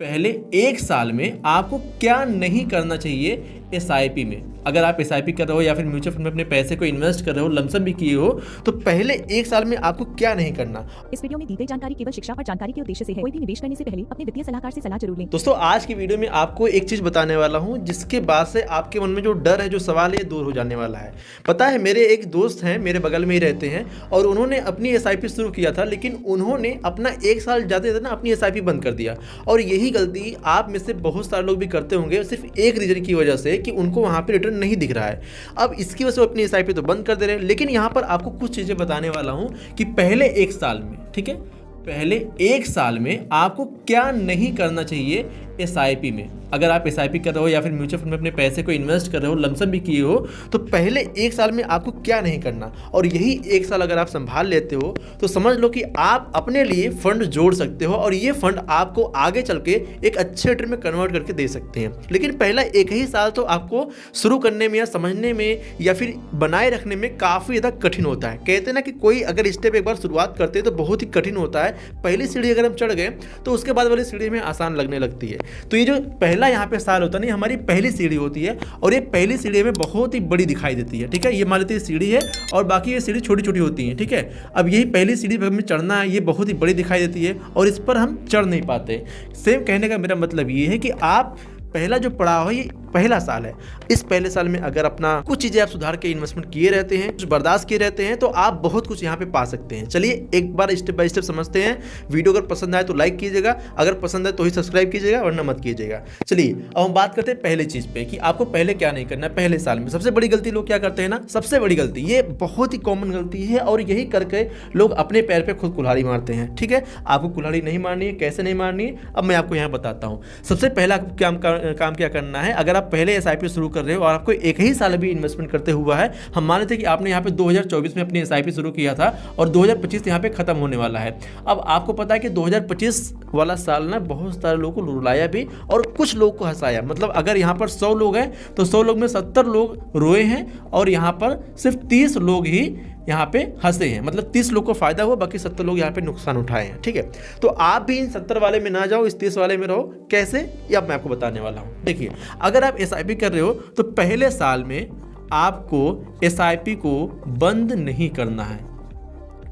पहले 1 साल में आपको क्या नहीं करना चाहिए एसआईपी में। अगर आप एसआईपी कर रहे हो या फिर म्यूचुअल फंड में अपने पैसे को इन्वेस्ट कर रहे हो, लमसम भी किए हो, तो पहले 1 साल में आपको क्या नहीं करना। इस वीडियो में दी गई जानकारी केवल शिक्षा और जानकारी के उद्देश्य से है। कोई भी निवेश करने से पहले अपने वित्तीय सलाहकार से सलाह जरूर लें। दोस्तों, आज की वीडियो में आपको एक चीज बताने वाला हूं जिसके बाद से आपके मन में जो डर है, जो सवाल है, दूर हो जाने वाला है। पता है, मेरे एक दोस्त हैं, मेरे बगल में ही रहते हैं, और उन्होंने अपनी एसआईपी शुरू किया था, लेकिन उन्होंने अपना 1 साल जाते जाते ना अपनी एसआईपी बंद कर दिया। और यही गलती आप में से बहुत सारे लोग भी करते होंगे, सिर्फ एक रीजन की वजह से कि उनको वहां पे रिटर्न नहीं दिख रहा है। अब इसकी वजह से अपनी एसआईपी तो बंद कर दे रहे हैं, लेकिन यहां पर आपको कुछ चीजें बताने वाला हूं कि पहले 1 साल में, ठीक है, पहले 1 साल में आपको क्या नहीं करना चाहिए एसआईपी में। अगर आप एसआईपी कर रहे हो या फिर म्यूचुअल फंड में अपने पैसे को इन्वेस्ट कर रहे हो, लमसम भी किए हो, तो पहले 1 साल में आपको क्या नहीं करना। और यही 1 साल अगर आप संभाल लेते हो तो समझ लो कि आप अपने लिए फंड जोड़ सकते हो, और ये फंड आपको आगे चल के एक अच्छे रिटर्न में कन्वर्ट करके दे सकते हैं। लेकिन पहला 1 ही साल तो आपको शुरू करने में या समझने में या फिर बनाए रखने में काफ़ी ज़्यादा कठिन होता है। कहते हैं ना कि कोई अगर स्टेप एक बार शुरुआत करते हैं तो बहुत ही कठिन होता है। पहली सीढ़ी अगर हम चढ़ गए तो उसके बाद वाली सीढ़ी में आसान लगने लगती है। तो ये जो पहला यहाँ पे साल होता है ना, हमारी पहली सीढ़ी होती है, और ये पहली सीढ़ी में बहुत ही बड़ी दिखाई देती है। ठीक है, ये मान लेते हैं सीढ़ी है और बाकी ये सीढ़ी छोटी छोटी होती है। ठीक है, अब यही पहली सीढ़ी पर हमें चढ़ना है, ये बहुत ही बड़ी दिखाई देती है और इस पर हम चढ़ नहीं पाते। सेम कहने का मेरा मतलब ये है कि आप पहला जो पड़ाव है, ये पहला साल है। इस पहले साल में अगर अपना कुछ चीज़ें आप सुधार के इन्वेस्टमेंट किए रहते हैं, कुछ बर्दाश्त किए रहते हैं, तो आप बहुत कुछ यहाँ पे पा सकते हैं। चलिए एक बार स्टेप बाय स्टेप समझते हैं। वीडियो अगर पसंद आए तो लाइक कीजिएगा, अगर पसंद आए तो ही सब्सक्राइब कीजिएगा, वरना मत कीजिएगा। चलिए अब हम बात करते हैं पहले चीज़ पे कि आपको पहले क्या नहीं करना है पहले साल में। सबसे बड़ी गलती लोग क्या करते हैं ना, सबसे बड़ी गलती, ये बहुत ही कॉमन गलती है और यही करके लोग अपने पैर पर खुद कुल्हाड़ी मारते हैं। ठीक है, आपको कुल्हाड़ी नहीं मारनी है, कैसे नहीं मारनी है, अब मैं आपको यहाँ बताता हूँ। सबसे पहला काम क्या करना है, अगर आप पहले एसआईपी शुरू कर रहे हो और आपको 1 ही साल भी इन्वेस्टमेंट करते हुआ है, हम मान लेते हैं कि आपने यहाँ पे 2024 में अपनी एसआईपी शुरू किया था और 2025 यहाँ पे खत्म होने वाला है। अब आपको पता है कि 2025 वाला साल ना बहुत सारे लोगों को रुलाया भी और कुछ लोग को हंसाया। मतलब अगर यहाँ पर 100 लोग हैं तो 100 लोग में 70 लोग रोए हैं और यहाँ पर सिर्फ 30 लोग ही यहाँ पे हंसे हैं। मतलब 30 लोग को फायदा हुआ, बाकी 70 लोग यहाँ पे नुकसान उठाए हैं। ठीक है, तो आप भी इन 70 वाले में ना जाओ, इस 30 वाले में रहो। कैसे, ये अब मैं आपको बताने वाला हूँ। देखिए, अगर आप एसआईपी कर रहे हो तो पहले साल में आपको एसआईपी को बंद नहीं करना है।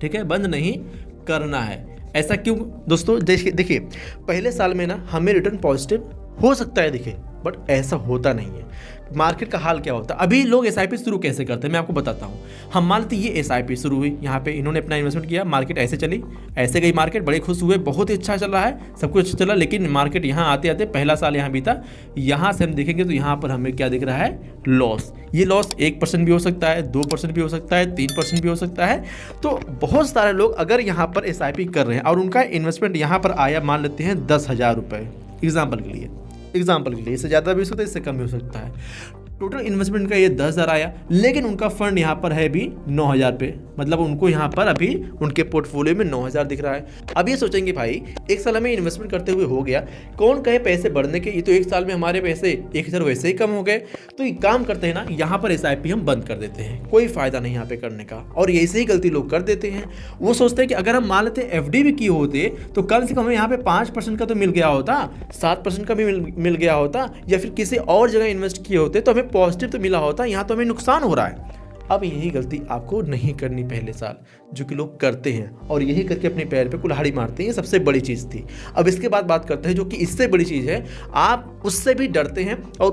ठीक है, बंद नहीं करना है। ऐसा क्यों दोस्तों? देखिए पहले साल में ना हमें रिटर्न पॉजिटिव हो सकता है, देखिए, बट ऐसा होता नहीं है। मार्केट का हाल क्या होता है, अभी लोग एसआईपी शुरू कैसे करते हैं मैं आपको बताता हूँ। हम मानते ये एसआईपी शुरू हुई, यहाँ पे इन्होंने अपना इन्वेस्टमेंट किया, मार्केट ऐसे चली, ऐसे गई मार्केट, बड़े खुश हुए, बहुत ही अच्छा चल रहा है, सब कुछ अच्छा चला। लेकिन मार्केट यहाँ आते आते पहला साल यहाँ बीता, यहाँ से हम देखेंगे तो यहाँ पर हमें क्या दिख रहा है, लॉस। ये लॉस 1% भी हो सकता है, 2% भी हो सकता है, 3% भी हो सकता है। तो बहुत सारे लोग अगर यहाँ पर एसआईपी कर रहे हैं और उनका इन्वेस्टमेंट यहाँ पर आया, मान लेते हैं 10,000 रुपये एग्जाम्पल के लिए, इससे ज़्यादा भी हो सकता है, इससे कम भी हो सकता है। टोटल इन्वेस्टमेंट का ये 10,000 आया, लेकिन उनका फंड यहाँ पर है भी 9,000 पे, मतलब उनको यहाँ पर अभी उनके पोर्टफोलियो में 9,000 दिख रहा है। अब ये सोचेंगे भाई 1 साल हमें इन्वेस्टमेंट करते हुए हो गया, कौन कहे पैसे बढ़ने के, ये तो 1 साल में हमारे पैसे 1,000 वैसे ही कम हो गए। तो ये काम करते हैं ना, यहाँ पर एसआईपी हम बंद कर देते हैं, कोई फायदा नहीं यहाँ पे करने का। और ऐसे ही गलती लोग कर देते हैं। वो सोचते हैं कि अगर हम मान लेते एफडी भी किए होते तो कम से कम हमें यहाँ पे 5% का तो मिल गया होता, 7% का भी मिल गया होता, या फिर किसी और जगह इन्वेस्ट किए होते तो हमें पॉजिटिव तो मिला होता, यहाँ तो हमें नुकसान हो रहा है। अब यही गलती आपको नहीं करनी पहले साल, जो कि लोग करते हैं और यही करके अपने पैर पे कुल्हाड़ी मारते हैं। ये सबसे बड़ी चीज़ थी। अब इसके बाद बात करते हैं जो कि इससे बड़ी चीज़ है, आप उससे भी डरते हैं और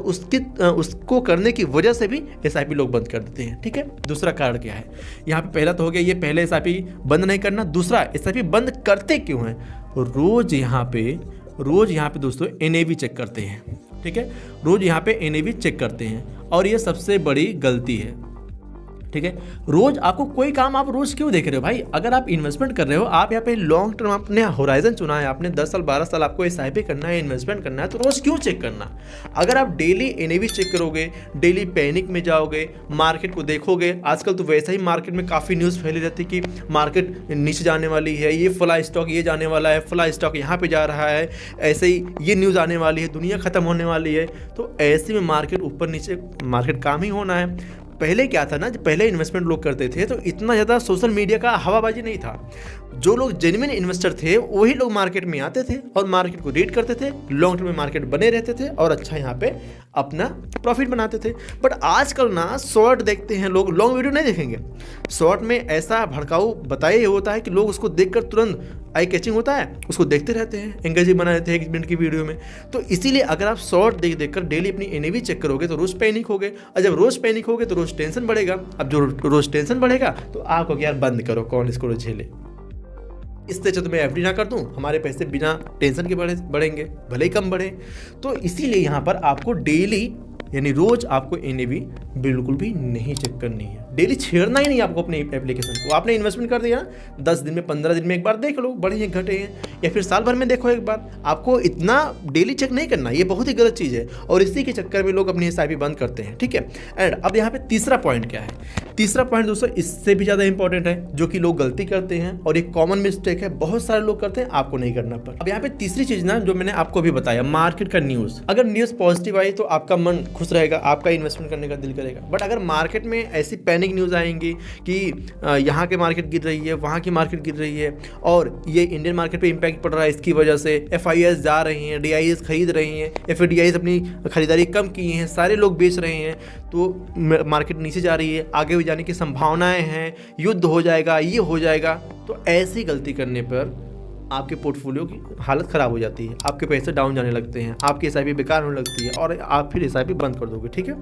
उसको करने की वजह से भी एसआईपी लोग बंद कर देते हैं। ठीक है, दूसरा कारण क्या है, यहाँ पे पहला तो हो गया ये पहले एसआईपी बंद नहीं करना। दूसरा, एसआईपी बंद करते क्यों हैं, रोज यहाँ पे दोस्तों एनएवी चेक करते हैं। ठीक है, रोज यहाँ पे एनएवी चेक करते हैं और ये सबसे बड़ी गलती है। ठीक है, रोज आपको कोई काम आप रोज क्यों देख रहे हो भाई? अगर आप इन्वेस्टमेंट कर रहे हो, आप यहाँ पे लॉन्ग टर्म अपने होराइजन चुना है, आपने 10 साल 12 साल आपको एसआईपी करना है, इन्वेस्टमेंट करना है, तो रोज क्यों चेक करना? अगर आप डेली एनएवी चेक करोगे, डेली पैनिक में जाओगे, मार्केट को देखोगे, आजकल तो वैसे ही मार्केट में काफ़ी न्यूज़ फैली रहती है कि मार्केट नीचे जाने वाली है, ये फला स्टॉक ये जाने वाला है, फला स्टॉक यहाँ पर जा रहा है, ऐसे ही ये न्यूज़ आने वाली है, दुनिया ख़त्म होने वाली है। तो ऐसे में मार्केट ऊपर नीचे, मार्केट काम ही होना है। पहले क्या था ना, जब पहले इन्वेस्टमेंट लोग करते थे तो इतना ज़्यादा सोशल मीडिया का हवाबाजी नहीं था। जो लोग जेन्युइन इन्वेस्टर थे वही लोग मार्केट में आते थे और मार्केट को रीड करते थे, लॉन्ग टर्म में मार्केट बने रहते थे और अच्छा यहाँ पे अपना प्रॉफिट बनाते थे। बट आजकल ना शॉर्ट देखते हैं लोग, लॉन्ग वीडियो नहीं देखेंगे। शॉर्ट में ऐसा भड़काऊ बताया होता है कि लोग उसको देखकर तुरंत आई कैचिंग होता है, उसको देखते रहते हैं, एंगेजिंग बना रहते हैं 1 मिनट की वीडियो में। तो इसीलिए अगर आप शॉर्ट देख कर डेली अपनी एनएवी चेक करोगे तो रोज़ पैनिक होगे, और जब रोज़ पैनिक होगे तो रोज़ टेंशन बढ़ेगा। अब जो रोज़ टेंशन बढ़ेगा तो आपको यार बंद करो, कौन इसको झेले। इससे अच्छा तो मैं एफडी ना कर दूं, हमारे पैसे बिना टेंशन के बढ़ेंगे, भले ही कम बढ़े। तो इसीलिए यहाँ पर आपको डेली यानी रोज आपको एनएवी बिल्कुल भी नहीं चेक करनी है, डेली छेड़ना ही नहीं आपको अपने एप्लीकेशन को। आपने इन्वेस्टमेंट कर दिया ना, 10 दिन में 15 दिन में एक बार देख लो बढ़े हैं घटे हैं, या फिर साल भर में देखो एक बार। आपको इतना डेली चेक नहीं करना, ये बहुत ही गलत चीज़ है और इसी के चक्कर में लोग अपनी एसआईपी बंद करते हैं, ठीक है। एंड अब यहाँ पे तीसरा पॉइंट क्या है, तीसरा पॉइंट दोस्तों इससे भी ज़्यादा इंपॉर्टेंट है, जो कि लोग गलती करते हैं और एक कॉमन मिस्टेक है, बहुत सारे लोग करते हैं, आपको नहीं करना पर। अब यहाँ पे तीसरी चीज़ ना जो मैंने आपको अभी बताया, मार्केट का न्यूज़। अगर न्यूज़ पॉजिटिव आई तो आपका मन खुश रहेगा, आपका इन्वेस्टमेंट करने का दिल करेगा। बट अगर मार्केट में ऐसी पैनिक न्यूज़ आएंगी कि यहाँ की मार्केट गिर रही है, वहाँ की मार्केट गिर रही है और ये इंडियन मार्केट पे इम्पैक्ट पड़ रहा है इसकी वजह से, एफआईएस जा रही हैं, डीआईएस खरीद रही हैं, एफडीआईएस अपनी खरीदारी कम की हैं, सारे लोग बेच रहे हैं, तो मार्केट नीचे जा रही है, आगे भी जाने की संभावनाएं हैं, युद्ध हो जाएगा, ये हो जाएगा। तो ऐसी गलती करने पर आपके पोर्टफोलियो की हालत ख़राब हो जाती है, आपके पैसे डाउन जाने लगते हैं, आपकी एसआईपी बेकार होने लगती है और आप फिर एसआईपी बंद कर दोगे, ठीक है।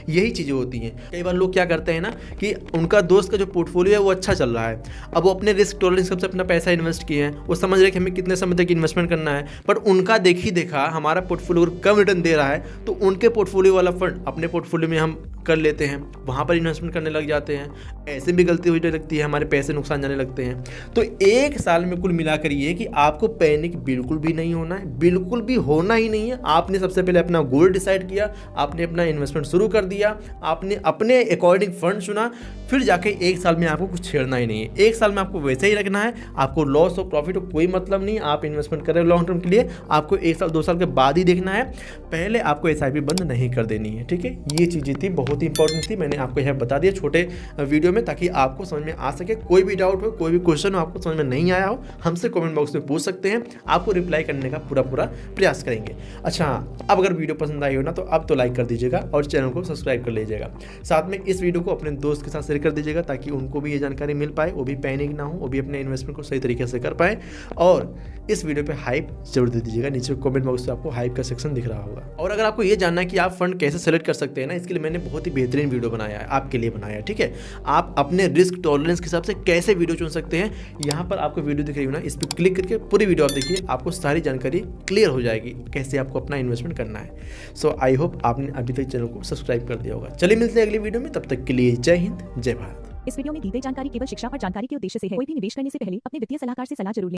यही चीज़ें होती हैं। कई बार लोग क्या करते हैं ना कि उनका दोस्त का जो पोर्टफोलियो है वो अच्छा चल रहा है, अब वो अपने रिस्क टॉलरेंस से अपना पैसा इन्वेस्ट किए हैं, वो समझ रहे कि हमें कितने समय तक इन्वेस्टमेंट करना है, बट उनका देखा हमारा पोर्टफोलियो कम रिटर्न दे रहा है तो उनके पोर्टफोलियो वाला फंड अपने पोर्टफोलियो में हम कर लेते हैं, वहाँ पर इन्वेस्टमेंट करने लग जाते हैं। ऐसे भी गलती होने लगती है, हमारे पैसे नुकसान जाने लगते हैं। तो एक साल में कुल मिलाकर ये कि आपको पैनिक बिल्कुल भी नहीं होना है, बिल्कुल भी होना ही नहीं है। आपने सबसे पहले अपना गोल डिसाइड किया, आपने अपना इन्वेस्टमेंट शुरू कर दिया, आपने अपने अकॉर्डिंग फंड चुना, फिर जाके एक साल में आपको कुछ छेड़ना ही नहीं है। एक साल में आपको वैसे ही रखना है, आपको लॉस और प्रॉफिट हो कोई मतलब नहीं। आप इन्वेस्टमेंट कर रहे हो लॉन्ग टर्म के लिए, आपको 1 साल 2 साल के बाद ही देखना है, पहले आपको एसआईपी बंद नहीं कर देनी है, ठीक है। ये चीज़ें थी, बहुत ही इंपॉर्टेंट थी, मैंने आपको यह बता दिया छोटे वीडियो में ताकि आपको समझ में आ सके। कोई भी डाउट हो, कोई भी क्वेश्चन हो, आपको समझ में नहीं आया हो, हमसे कमेंट बॉक्स में पूछ सकते हैं, आपको रिप्लाई करने का पूरा प्रयास करेंगे। अच्छा, अब अगर वीडियो पसंद आई हो ना तो अब तो लाइक कर दीजिएगा और चैनल को सब्सक्राइब कर लीजिएगा। साथ में इस वीडियो को अपने दोस्त के साथ शेयर कर दीजिएगा ताकि उनको भी ये जानकारी मिल पाए, वो भी पैनिक ना हो, वो भी अपने इन्वेस्टमेंट को सही तरीके से कर पाए। और इस वीडियो पे हाइप जरूर दे दीजिएगा, नीचे कमेंट बॉक्स में आपको हाइप का सेक्शन दिख रहा होगा। और अगर आपको ये जानना है कि आप फंड कैसे सेलेक्ट कर सकते हैं ना, इसके लिए मैंने बहुत ही बेहतरीन वीडियो बनाया है, आपके लिए बनाया है, ठीक है। आप अपने रिस्क टॉलरेंस के हिसाब से कैसे वीडियो चुन सकते हैं, यहाँ पर आपको वीडियो दिख रही हो ना, इस पर क्लिक करके पूरी वीडियो आप देखिए, आपको सारी जानकारी क्लियर हो जाएगी कैसे आपको अपना इन्वेस्टमेंट करना है। सो आई होप आपने अभी तक चैनल को सब्सक्राइब कर दिया होगा। चलिए मिलते हैं अगली वीडियो में, तब तक के लिए जय हिंद, जय भारत। इस वीडियो में दी गई जानकारी केवल शिक्षा और जानकारी के उद्देश्य से है। कोई भी निवेश करने से पहले अपने वित्तीय सलाहकार से सलाह जरूर लें।